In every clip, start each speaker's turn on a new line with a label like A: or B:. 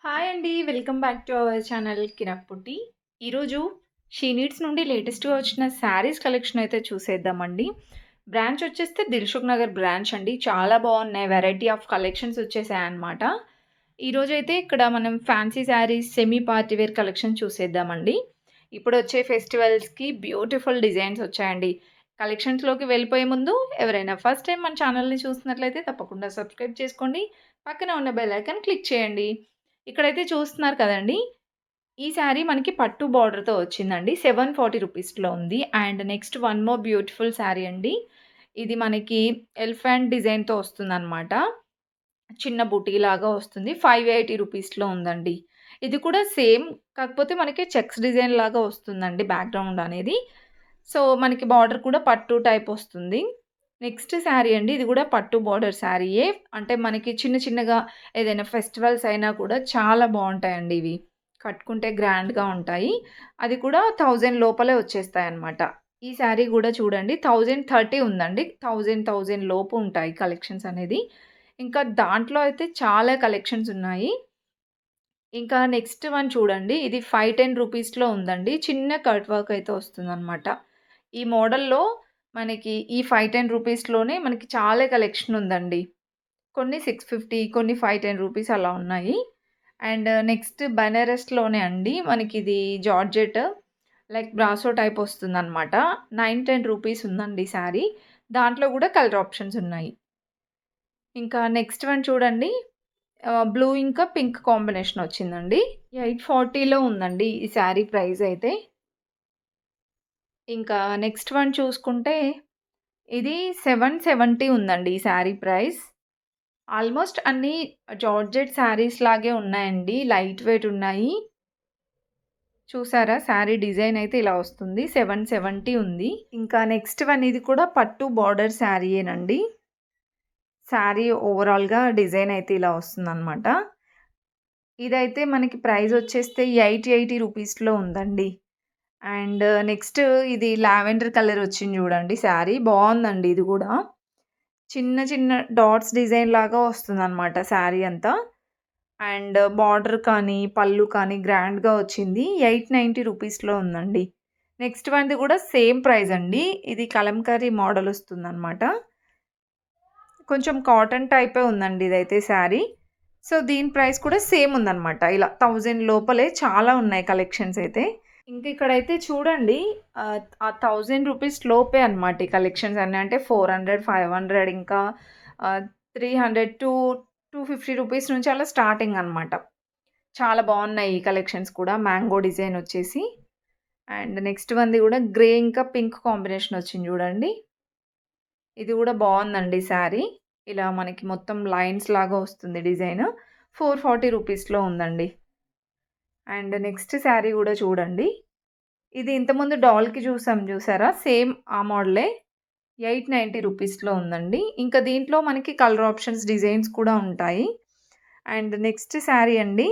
A: Hi అండి. Welcome back to our channel Kirak Putti. ఈరోజు she needs నుండి లేటెస్ట్‌గా వచ్చిన శారీస్ కలెక్షన్ అయితే చూసేద్దామండి. బ్రాంచ్ వచ్చేస్తే దిల్‌సుఖ్ నగర్ బ్రాంచ్ అండి. చాలా బాగున్నాయి. వెరైటీ ఆఫ్ కలెక్షన్స్ వచ్చేసాయన్నమాట. ఈరోజైతే ఇక్కడ మనం fancy sarees, semi party wear collection చూసేద్దామండి. ఇప్పుడొచ్చే ఫెస్టివల్స్‌కి బ్యూటిఫుల్ డిజైన్స్ వచ్చాయండి. కలెక్షన్స్‌లోకి వెళ్ళిపోయే ముందు ఎవరైనా ఫస్ట్ టైమ్ మన ఛానల్‌ని చూస్తున్నట్లయితే తప్పకుండా సబ్స్క్రైబ్ చేసుకోండి. పక్కన ఉన్న బెల్ ఐకాన్ క్లిక్ చేయండి. ఇక్కడైతే చూస్తున్నారు కదండీ! ఈ శారీ మనకి పట్టు బార్డర్‌తో వచ్చిందండి. 740 రూపీస్‌లో ఉంది. And next one more beautiful sari అండి. ఇది మనకి ఎలిఫెంట్ డిజైన్‌తో వస్తుందనమాట. చిన్న బుటీలాగా వస్తుంది. 580 రూపీస్‌లో ఉందండి. ఇది కూడా సేమ్ కాకపోతే మనకి చెక్స్ డిజైన్ లాగా వస్తుందండి బ్యాక్‌గ్రౌండ్ అనేది. సో, మనకి బార్డర్ కూడా పట్టు టైప్ వస్తుంది. నెక్స్ట్ శారీ అండి. ఇది కూడా పట్టు బార్డర్ శారీయే. అంటే మనకి చిన్న చిన్నగా ఏదైనా ఫెస్టివల్స్ అయినా కూడా చాలా బావుంటాయండి ఇవి. కట్టుకుంటే గ్రాండ్‌గా ఉంటాయి. అది కూడా 1000 లోపలే వచ్చేస్తాయన్నమాట. ఈ శారీ కూడా చూడండి 1030 ఉందండి. 1000 లోపు ఉంటాయి కలెక్షన్స్ అనేది. ఇంకా దాంట్లో అయితే చాలా కలెక్షన్స్ ఉన్నాయి. ఇంకా నెక్స్ట్ వన్ చూడండి. ఇది 510 రూపీస్‌లో ఉందండి. చిన్న కట్ వర్క్ అయితే వస్తుందనమాట. ఈ మోడల్‌లో మనకి ఈ 510 రూపీస్‌లోనే మనకి చాలా కలెక్షన్ ఉందండి. కొన్ని 650 కొన్ని 510 రూపీస్ అలా ఉన్నాయి. అండ్ నెక్స్ట్ బనారస్‌లోనే అండి మనకిది జార్జెట్ లైక్ బ్రాసో టైప్ వస్తుందనమాట. 910 రూపీస్ ఉందండి శారీ. దాంట్లో కూడా కలర్ ఆప్షన్స్ ఉన్నాయి. ఇంకా నెక్స్ట్ వన్ చూడండి. బ్లూ ఇంకా పింక్ కాంబినేషన్ వచ్చిందండి. 840లో ఉందండి ఈ శారీ ప్రైస్ అయితే. ఇంకా నెక్స్ట్ వన్ చూసుకుంటే ఇది 770 ఉందండి ఈ శారీ ప్రైస్. ఆల్మోస్ట్ అన్నీ జార్జెట్ శారీస్ లాగే ఉన్నాయండి. లైట్ వెయిట్ ఉన్నాయి. చూసారా శారీ డిజైన్ అయితే ఇలా వస్తుంది. 770 ఉంది. ఇంకా నెక్స్ట్ వన్ ఇది కూడా పట్టు బార్డర్ శారీయేనండి. శారీ ఓవరాల్‌గా డిజైన్ అయితే ఇలా వస్తుందనమాట. ఇదైతే మనకి ప్రైస్ వచ్చేస్తే 880 రూపీస్‌లో ఉందండి. అండ్ నెక్స్ట్ ఇది లావెండర్ కలర్ వచ్చింది చూడండి శారీ. బావుందండి ఇది గూడా. చిన్న చిన్న డాట్స్ డిజైన్ లాగా వస్తుందనమాట శారీ అంతా. అండ్ బార్డర్ కానీ, పళ్ళు కానీ గ్రాండ్‌గా వచ్చింది. 890 రూపీస్‌లో ఉందండి. నెక్స్ట్ వన్‌ది కూడా సేమ్ ప్రైస్ అండి. ఇది కలంకారీ మోడల్ వస్తుందనమాట. కొంచెం కాటన్ టైపే ఉందండి ఇదైతే శారీ. సో, దీని ప్రైస్ కూడా సేమ్ ఉందనమాట. ఇలా 1000 లోపలే చాలా ఉన్నాయి కలెక్షన్స్ అయితే. ఇంక ఇక్కడైతే చూడండి ఆ 1000 రూపీస్ లోపే అనమాట ఈ కలెక్షన్స్ అన్నీ. అంటే 400, 500 ఇంకా 300 టు 250 రూపీస్ నుంచి అలా స్టార్టింగ్ అనమాట. చాలా బావున్నాయి ఈ కలెక్షన్స్ కూడా. మ్యాంగో డిజైన్ వచ్చేసి. అండ్ నెక్స్ట్ వన్‌ది కూడా గ్రే ఇంకా పింక్ కాంబినేషన్ వచ్చింది చూడండి. ఇది కూడా బావుందండి శారీ. ఇలా మనకి మొత్తం లైన్స్ లాగా వస్తుంది డిజైన్. 440 రూపీస్‌లో ఉందండి. అండ్ నెక్స్ట్ శారీ కూడా చూడండి. ఇది ఇంతకుముందు డాల్‌కి చూసాం చూసారా? సేమ్ ఆ మోడలే. 890 రూపీస్‌లో ఉందండి. ఇంకా దీంట్లో మనకి కలర్ ఆప్షన్స్, డిజైన్స్ కూడా ఉంటాయి. అండ్ నెక్స్ట్ శారీ అండి.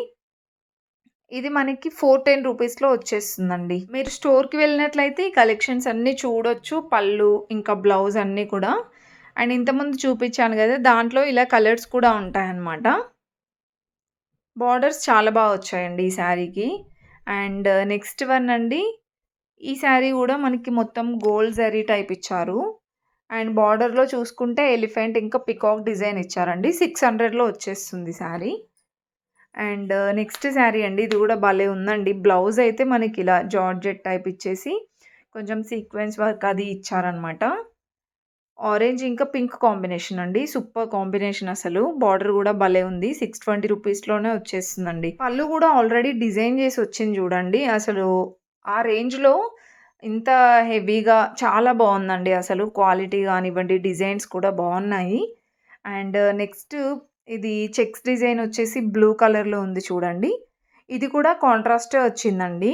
A: ఇది మనకి 410 రూపీస్‌లో వచ్చేస్తుందండి. మీరు స్టోర్‌కి వెళ్ళినట్లయితే ఈ కలెక్షన్స్ అన్నీ చూడొచ్చు. పళ్ళు, ఇంకా బ్లౌజ్ అన్నీ కూడా. అండ్ ఇంతకుముందు చూపించాను కదా! దాంట్లో ఇలా కలర్స్ కూడా ఉంటాయన్నమాట. బార్డర్స్ చాలా బా వచ్చాయండి ఈ శారీకి. అండ్ నెక్స్ట్ వన్ అండి. ఈ శారీ గూడా మనకి మొత్తం గోల్డ్ జరీ టైప్ ఇచ్చారు. అండ్ బార్డర్‌లో చూసుకుంటే ఎలిఫెంట్ ఇంకా పికాక్ డిజైన్ ఇచ్చారండి. 600లో వచ్చేస్తుంది శారీ. అండ్ నెక్స్ట్ శారీ అండి. ఇది గూడా భలే ఉందండి. బ్లౌజ్ అయితే మనకి ఇలా జార్జెట్ టైప్ ఇచ్చేసి కొంచెం సీక్వెన్స్ వర్క్ అది ఇచ్చారనమాట. ఆరెంజ్ ఇంకా పింక్ కాంబినేషన్ అండి. సూపర్ కాంబినేషన్ అసలు. బార్డర్ గూడా భలే ఉంది. 620 రూపీస్‌లోనే వచ్చేస్తుందండి. పళ్ళు గూడా ఆల్రెడీ డిజైన్ చేసి వచ్చింది చూడండి. అసలు ఆ రేంజ్‌లో ఇంత హెవీగా చాలా బావుందండి అసలు. క్వాలిటీ గానివ్వండి, డిజైన్స్ కూడా బావున్నాయి. అండ్ నెక్స్ట్ ఇది చెక్స్ డిజైన్ వచ్చేసి బ్లూ కలర్‌లో ఉంది చూడండి. ఇది కూడా కాంట్రాస్టే వచ్చిందండి.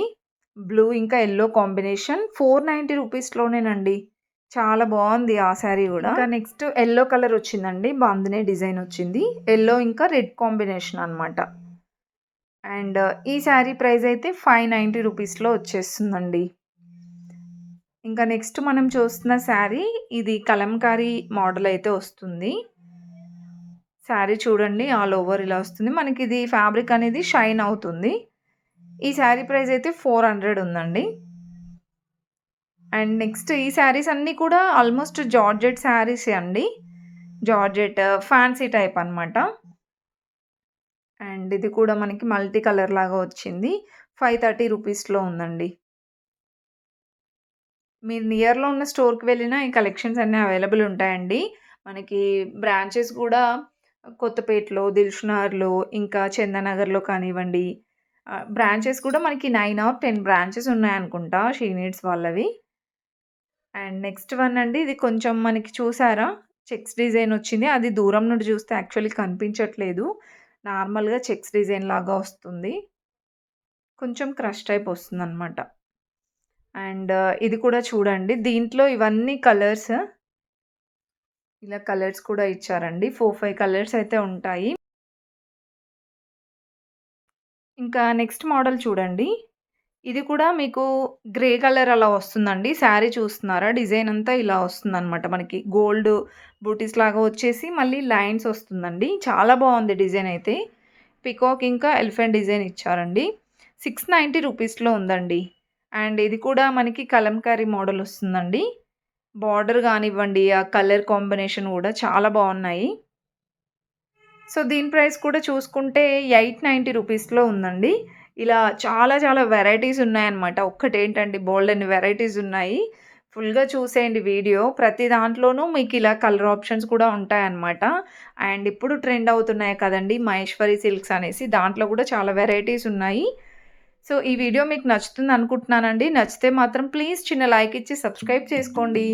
A: బ్లూ ఇంకా యెల్లో కాంబినేషన్ 490 రూపీస్‌లోనేనండి. చాలా బావుంది ఆ శారీ గూడా. ఇంకా నెక్స్ట్ యెల్లో కలర్ వచ్చిందండి. బాందిని డిజైన్ వచ్చింది. యెల్లో ఇంకా రెడ్ కాంబినేషన్ అనమాట. అండ్ ఈ శారీ ప్రైస్ అయితే 590 రూపీస్‌లో వచ్చేస్తుందండి. ఇంకా నెక్స్ట్ మనం చూస్తున్న శారీ ఇది కలంకారీ మోడల్ అయితే వస్తుంది. శారీ చూడండి ఆల్ ఓవర్ ఇలా వస్తుంది. మనకిది ఫ్యాబ్రిక్ అనేది షైన్ అవుతుంది. ఈ శారీ ప్రైస్ అయితే 400 ఉందండి. అండ్ నెక్స్ట్ ఈ శారీస్ అన్నీ కూడా ఆల్మోస్ట్ జార్జెట్ శారీసే అండి. జార్జెట్ ఫ్యాన్సీ టైప్ అనమాట. అండ్ ఇది కూడా మనకి మల్టీ కలర్ లాగా వచ్చింది. 530 రూపీస్‌లో ఉందండి. మీరు నియర్‌లో ఉన్న స్టోర్‌కి వెళ్ళినా ఈ కలెక్షన్స్ అన్నీ అవైలబుల్ ఉంటాయండి. మనకి బ్రాంచెస్ గూడా కొత్తపేటలో, దిల్షుక్‌నగర్‌లో, ఇంకా చందానగర్‌లో కానివ్వండి, బ్రాంచెస్ కూడా మనకి 9 ఆర్ 10 బ్రాంచెస్ ఉన్నాయనుకుంటా షీ నీడ్స్ వాళ్ళవి. అండ్ నెక్స్ట్ వన్ అండి ఇది కొంచెం మనకి చూసారా? చెక్స్ డిజైన్ వచ్చింది. అది దూరం నుండి చూస్తే యాక్చువల్లీ కనిపించట్లేదు. నార్మల్‌గా చెక్స్ డిజైన్ లాగా వస్తుంది. కొంచెం క్రష్ టైప్ వస్తుందనమాట. అండ్ ఇది కూడా చూడండి. దీంట్లో ఇవన్నీ కలర్స్. ఇలా కలర్స్ కూడా ఇచ్చారండి. 4, 5 కలర్స్ అయితే ఉంటాయి. ఇంకా నెక్స్ట్ మోడల్ చూడండి. ఇది కూడా మీకు గ్రే కలర్ అలా వస్తుందండి. శారీ చూస్తున్నారా? డిజైన్ అంతా ఇలా వస్తుందనమాట. మనకి గోల్డ్ బూటీస్ లాగా వచ్చేసి మళ్ళీ లైన్స్ వస్తుందండి. చాలా బాగుంది డిజైన్ అయితే. పికాక్ ఇంకా ఎలిఫెంట్ డిజైన్ ఇచ్చారండి. 690 రూపీస్‌లో ఉందండి. అండ్ ఇది కూడా మనకి కలంకారీ మోడల్ వస్తుందండి. బార్డర్ గానివ్వండి, ఆ కలర్ కాంబినేషన్ గూడా చాలా బావున్నాయి. సో, దీని ప్రైస్ కూడా చూసుకుంటే 890 రూపీస్‌లో ఉందండి. ఇలా చాలా చాలా వెరైటీస్ ఉన్నాయన్నమాట. ఒక్కటేంటండి బోలెడన్ని వెరైటీస్ ఉన్నాయి. ఫుల్‌గా చూసేయండి వీడియో. ప్రతి దాంట్లోనూ మీకిలా కలర్ ఆప్షన్స్ కూడా ఉంటాయన్నమాట. అండ్ ఇప్పుడు ట్రెండ్ అవుతున్నాయి కదండీ! మహేశ్వరి సిల్క్స్ అనేసి. దాంట్లో కూడా చాలా వెరైటీస్ ఉన్నాయి. సో, ఈ వీడియో మీకు నచ్చుతుందనుకుంటున్నానండి. నచ్చితే మాత్రం ప్లీజ్ చిన్న లైక్ ఇచ్చి సబ్స్క్రైబ్ చేసుకోండి.